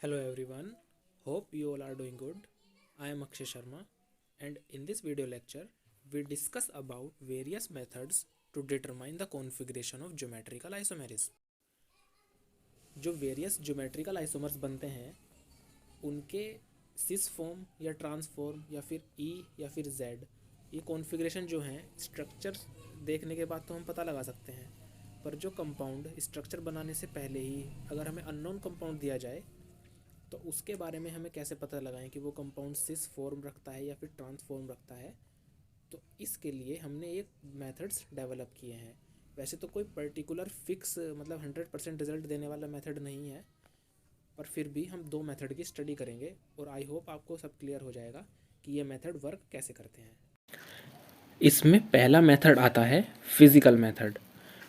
Hello everyone, hope you all are doing good. I am Akshay Sharma and in this video lecture we discuss about various methods to determine the configuration of geometrical isomerism. जो various geometrical isomers बनते हैं उनके cis form या transform या फिर ई या फिर Z ये कॉन्फ़िगरेशन जो हैं स्ट्रक्चर देखने के बाद तो हम पता लगा सकते हैं, पर जो कंपाउंड स्ट्रक्चर बनाने से पहले ही अगर हमें अननोन कंपाउंड दिया जाए तो उसके बारे में हमें कैसे पता लगाएं कि वो कंपाउंड सिस फॉर्म रखता है या फिर ट्रांसफॉर्म रखता है। तो इसके लिए हमने एक मेथड्स डेवलप किए हैं। वैसे तो कोई पर्टिकुलर फिक्स मतलब 100% रिजल्ट देने वाला मेथड नहीं है, पर फिर भी हम दो मेथड की स्टडी करेंगे और आई होप आपको सब क्लियर हो जाएगा कि ये मेथड वर्क कैसे करते हैं। इसमें पहला मेथड आता है फिज़िकल मेथड।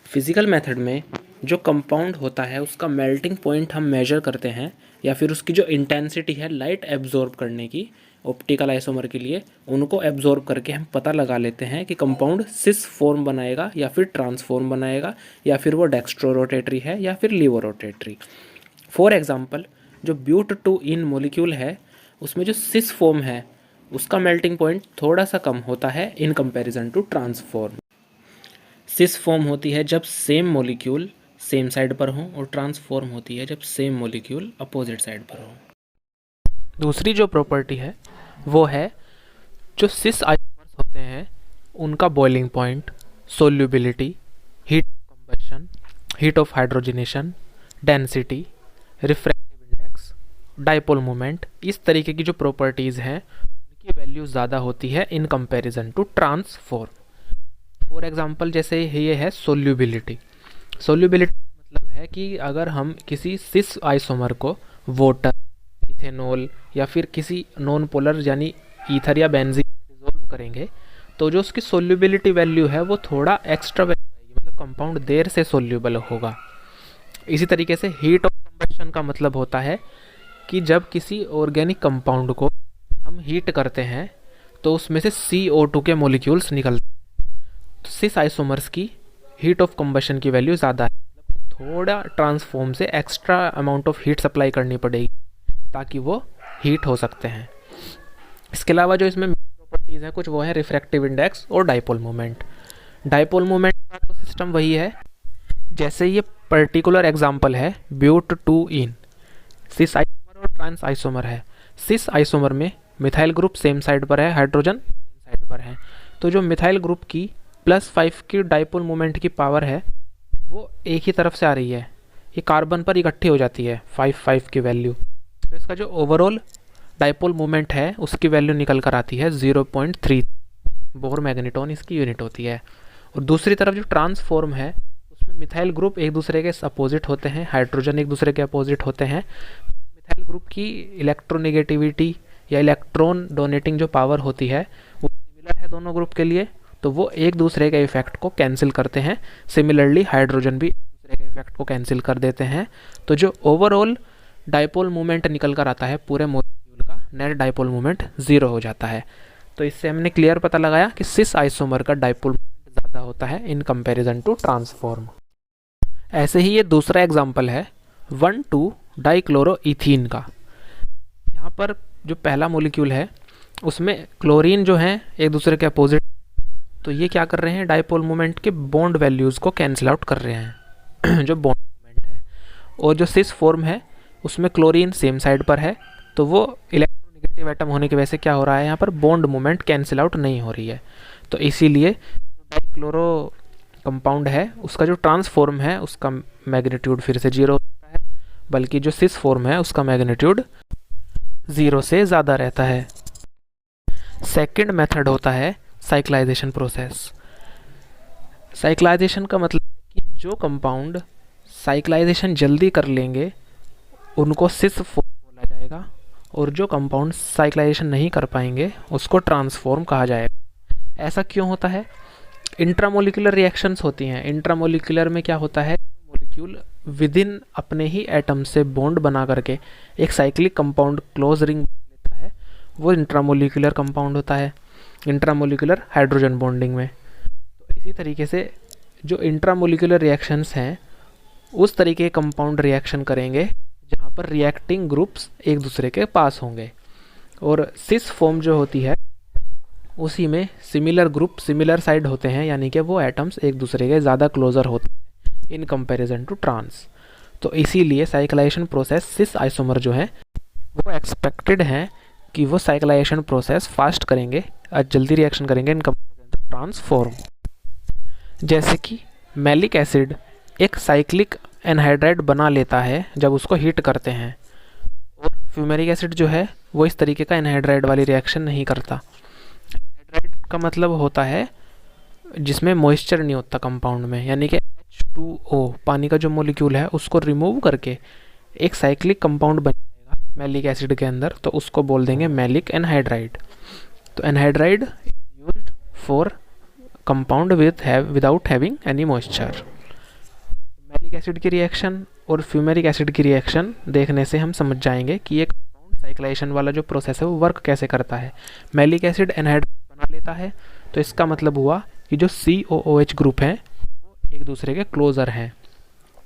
फिज़िकल मेथड में जो कंपाउंड होता है उसका मेल्टिंग पॉइंट हम मेजर करते हैं या फिर उसकी जो इंटेंसिटी है लाइट एब्जॉर्ब करने की ऑप्टिकल आइसोमर के लिए, उनको एब्जॉर्ब करके हम पता लगा लेते हैं कि कंपाउंड सिस फॉर्म बनाएगा या फिर ट्रांसफॉर्म बनाएगा या फिर वो डेक्स्ट्रो रोटेटरी है या फिर लीवो रोटेटरी। फॉर एग्जांपल जो ब्यूट टू इन मॉलिक्यूल है उसमें जो सिस फॉर्म है उसका मेल्टिंग पॉइंट थोड़ा सा कम होता है in comparison to transform. Cis form होती है जब सेम मॉलिक्यूल सेम साइड पर हो और ट्रांसफॉर्म होती है जब सेम मॉलिक्यूल अपोजिट साइड पर हो। दूसरी जो प्रॉपर्टी है वो है जो सिस आइसोमर्स होते हैं उनका boiling point, solubility, heat combustion, heat of hydrogenation, density, refractive index, dipole moment, इस तरीके की जो प्रॉपर्टीज़ हैं उनकी वैल्यू ज़्यादा होती है in comparison to transform. For example जैसे ये है सोल्यूबिलिटी। सोल्यूबिलिटी मतलब है कि अगर हम किसी सिस आइसोमर को वाटर, इथेनॉल या फिर किसी नॉन पोलर यानी ईथर या बेंजीन डिसॉल्व करेंगे तो जो उसकी सोल्यूबिलिटी वैल्यू है वो थोड़ा एक्स्ट्रा वैल्यू आएगी, मतलब कंपाउंड देर से सोल्यूबल होगा। इसी तरीके से हीट ऑफ कंबशन का मतलब होता है कि जब किसी ऑर्गेनिक कंपाउंड को हम हीट करते हैं तो उसमें से CO2 के मॉलिक्यूल्स निकलते हैं। तो सिस आइसोमर्स की हीट ऑफ कंबशन की वैल्यू ज़्यादा है, थोड़ा ट्रांसफॉर्म से extra amount of heat supply करनी पड़ेगी ताकि वो हीट हो सकते हैं। इसके अलावा जो इसमें प्रॉपर्टीज़ हैं कुछ वो है रिफ्रैक्टिव इंडेक्स और डाइपोल मोमेंट। डाइपोल मोमेंट का तो सिस्टम वही है जैसे ये पर्टिकुलर एग्जांपल है but two ene. Cis isomer और ट्रांस आइसोमर है। सिस आइसोमर में मिथाइल ग्रुप सेम साइड पर है, हाइड्रोजन सेम साइड पर है, तो जो मिथाइल ग्रुप की +5 की डाइपोल मोमेंट की पावर है वो एक ही तरफ से आ रही है, ये कार्बन पर इकट्ठी हो जाती है 5 की वैल्यू। तो इसका जो ओवरऑल डाइपोल मोमेंट है उसकी वैल्यू निकल कर आती है 0.3 बोर मैग्नेटॉन इसकी यूनिट होती है। और दूसरी तरफ जो ट्रांसफॉर्म है उसमें मिथाइल ग्रुप एक दूसरे के अपोजिट होते हैं, हाइड्रोजन एक दूसरे के अपोजिट होते हैं। मिथाइल ग्रुप की इलेक्ट्रोनेगेटिविटी या इलेक्ट्रॉन डोनेटिंग जो पावर होती है वो सिमिलर है दोनों ग्रुप के लिए, तो वो एक दूसरे के इफेक्ट को कैंसिल करते हैं। सिमिलरली हाइड्रोजन भी एक दूसरे के इफेक्ट को कैंसिल कर देते हैं। तो जो ओवरऑल डाइपोल मोमेंट निकल कर आता है पूरे मॉलिक्यूल का, नेट डाइपोल मोमेंट 0 हो जाता है। तो इससे हमने क्लियर पता लगाया कि सिस आइसोमर का डाइपोल मोमेंट ज़्यादा होता है इन कंपैरिजन टू ट्रांसफॉर्म। ऐसे ही ये दूसरा एग्जाम्पल है 1,2 डाइक्लोरोइथीन का। यहाँ पर जो पहला मॉलिक्यूल है उसमें क्लोरीन जो है एक दूसरे के अपोजिट, तो ये क्या कर रहे हैं डाइपोल मोमेंट के बॉन्ड वैल्यूज़ को कैंसिल आउट कर रहे हैं जो बॉन्ड मोमेंट है। और जो सिस फॉर्म है उसमें क्लोरीन सेम साइड पर है, तो वो इलेक्ट्रोनेगेटिव एटम होने की वजह से क्या हो रहा है यहाँ पर बॉन्ड मोमेंट कैंसिल आउट नहीं हो रही है। तो इसीलिए डाइक्लोरो कंपाउंड है उसका जो ट्रांसफॉर्म है उसका मैग्नीट्यूड फिर से 0 होता है, बल्कि जो सिस फॉर्म है उसका मैग्नीट्यूड 0 से ज़्यादा रहता है। सेकेंड मेथड होता है साइक्लाइजेशन प्रोसेस। साइक्लाइजेशन का मतलब है कि जो कंपाउंड साइक्लाइजेशन जल्दी कर लेंगे उनको सिस फॉर्म बोला जाएगा और जो कंपाउंड साइक्लाइजेशन नहीं कर पाएंगे उसको ट्रांसफॉर्म कहा जाएगा। ऐसा क्यों होता है? इंट्रामोलिकुलर रिएक्शंस होती हैं। इंट्रामोलिकुलर में क्या होता है, मॉलिक्यूल विद इन अपने ही एटम से बॉन्ड बना करके एक साइक्लिक कंपाउंड क्लोज रिंग लेता है, वो इंट्रामोलिकुलर कंपाउंड होता है इंट्रामोलिकुलर हाइड्रोजन बॉन्डिंग में। तो इसी तरीके से जो इंट्रामोलिकुलर रिएक्शंस हैं उस तरीके के कंपाउंड रिएक्शन करेंगे जहाँ पर रिएक्टिंग ग्रुप्स एक दूसरे के पास होंगे। और सिस फॉर्म जो होती है उसी में सिमिलर ग्रुप सिमिलर साइड होते हैं, यानी कि वो एटम्स एक दूसरे के ज़्यादा क्लोजर होते हैं इन कंपैरिजन टू ट्रांस। तो इसीलिए साइक्लाइजेशन प्रोसेस सिस आइसोमर जो है वो एक्सपेक्टेड है कि वो साइक्लाइजेशन प्रोसेस फास्ट करेंगे, जल्दी रिएक्शन करेंगे in comparison to trans form. जैसे कि मैलिक एसिड एक साइक्लिक एनहाइड्राइड बना लेता है जब उसको हीट करते हैं, और फ्यूमेरिक एसिड जो है वो इस तरीके का एनहाइड्राइड वाली रिएक्शन नहीं करता। एनहाइड्राइड का मतलब होता है जिसमें मॉइस्चर नहीं होता कंपाउंड में, यानी कि H2O पानी का जो मॉलिक्यूल है उसको रिमूव करके एक साइक्लिक कंपाउंड बन जाएगा मैलिक एसिड के अंदर, तो उसको बोल देंगे मैलिक एनहाइड्राइड। तो anhydride used for compound without having any moisture. Malic acid की रिएक्शन और फ्यूमेरिक एसिड की रिएक्शन देखने से हम समझ जाएंगे कि ये कंपाउंड साइक्लाइजेशन वाला जो प्रोसेस है वो वर्क कैसे करता है। मैलिक एसिड एनहाइड्राइड बना लेता है, तो इसका मतलब हुआ कि जो COOH ग्रुप है वो एक दूसरे के क्लोजर हैं,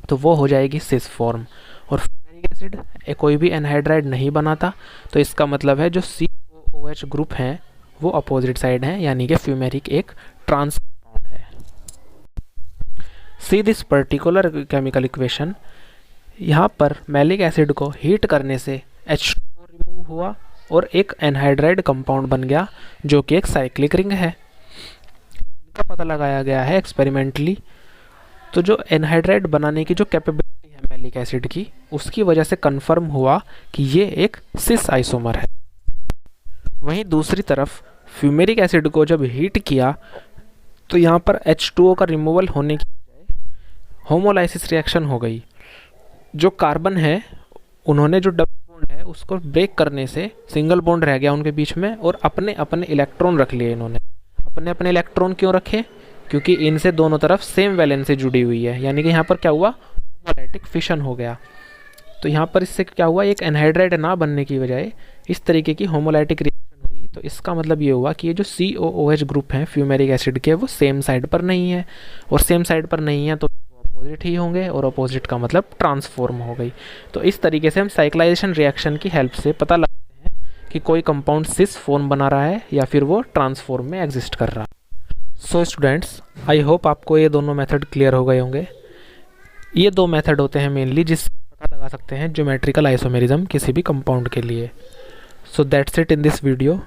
तो वो हो जाएगी सिस फॉर्म। और फ्यूमेरिक एसिड कोई भी एनहाइड्राइड नहीं बनाता, तो इसका मतलब है जो COOH ग्रुप हैं वो अपोजिट साइड हैं, यानी कि फ्यूमेरिक एक ट्रांस कंपाउंड है। See this particular chemical equation. यहाँ पर मैलिक एसिड को हीट करने से H2O रिमूव हुआ और एक एनहाइड्राइड कंपाउंड बन गया जो कि एक साइक्लिक रिंग है। इनका पता लगाया गया है एक्सपेरिमेंटली। तो जो एनहाइड्राइड बनाने की जो कैपेबिलिटी है मैलिक एसिड की, उसकी वजह से कंफर्म हुआ कि ये एक सिस आइसोमर है। वहीं दूसरी तरफ फ्यूमेरिक एसिड को जब हीट किया तो यहाँ पर H2O का रिमूवल होने की बजाय होमोलाइसिस रिएक्शन हो गई। जो कार्बन है उन्होंने जो डबल बॉन्ड है उसको ब्रेक करने से सिंगल बॉन्ड रह गया उनके बीच में, और अपने अपने इलेक्ट्रॉन रख लिए इन्होंने। अपने अपने इलेक्ट्रॉन क्यों रखे? क्योंकि इनसे दोनों तरफ सेम वैलेंस से जुड़ी हुई है, यानी कि यहाँ पर क्या हुआ, होमोलाइटिक फिशन हो गया। तो यहाँ पर इससे क्या हुआ, एक एनहाइड्राइड ना बनने की बजाय इस तरीके की होमोलाइटिक रिएक्शन हुई। तो इसका मतलब ये हुआ कि ये जो COOH ग्रुप हैं फ्यूमेरिक एसिड के वो सेम साइड पर नहीं है, और सेम साइड पर नहीं है तो अपोजिट ही होंगे, और अपोजिट का मतलब ट्रांसफॉर्म हो गई। तो इस तरीके से हम साइक्लाइजेशन रिएक्शन की हेल्प से पता लगाते हैं कि कोई कंपाउंड सिस फॉर्म बना रहा है या फिर वो ट्रांसफॉर्म में एग्जिस्ट कर रहा है। सो स्टूडेंट्स, आई होप आपको ये दोनों मेथड क्लियर हो गए होंगे। ये दो मेथड होते हैं मेनली जिससे पता लगा सकते हैं ज्योमेट्रिकल आइसोमेरिज्म किसी भी कंपाउंड के लिए। So that's it in this video.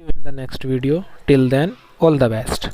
In the next video. Till then, all the best.